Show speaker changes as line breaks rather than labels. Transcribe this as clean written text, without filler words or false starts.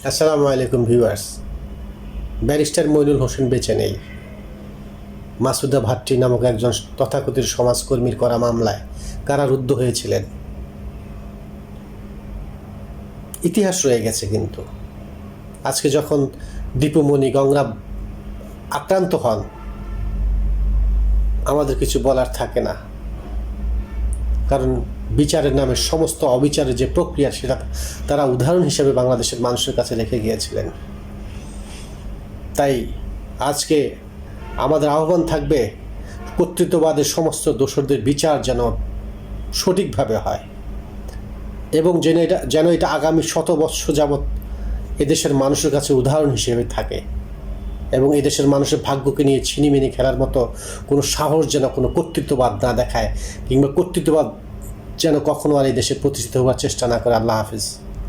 আসসালামু আলাইকুম viewers. Barrister Moinul Hossain বেঁচে নেই। মাসুদা ভাট্টি নামক একজন তথাকথিত সমাজকর্মীর করা মামলায় কারারুদ্ধ হয়েছিলেন। ইতিহাস রয়ে গেছে, কিন্তু আজকে যখন দীপুমণি গঙ্গা আক্রান্ত হন, আমাদের কিছু বলার থাকে না, কারণ বিচারের নামে সমস্ত অবিচারের যে প্রক্রিয়া, সেটা তারা উদাহরণ হিসেবে বাংলাদেশের মানুষের কাছে রেখে গিয়েছিলেন। তাই আজকে আমাদের আহ্বান থাকবে, কর্তৃত্ববাদের সমস্ত দোষরদের বিচার যেন সঠিকভাবে হয় এবং যেন এটা আগামী 100 বৎসর যাবৎ এদেশের মানুষের কাছে উদাহরণ হিসেবে থাকে এবং এদেশের মানুষের ভাগ্যকে নিয়ে ছিনিমিনি খেলার মতো কোনো সাহস যেন কোনো কর্তৃত্ববাদ না দেখায়, কিংবা কর্তৃত্ববাদ যেন কখনো আর এই দেশে প্রতিষ্ঠিত হওয়ার চেষ্টা না করে। আল্লাহ হাফিজ।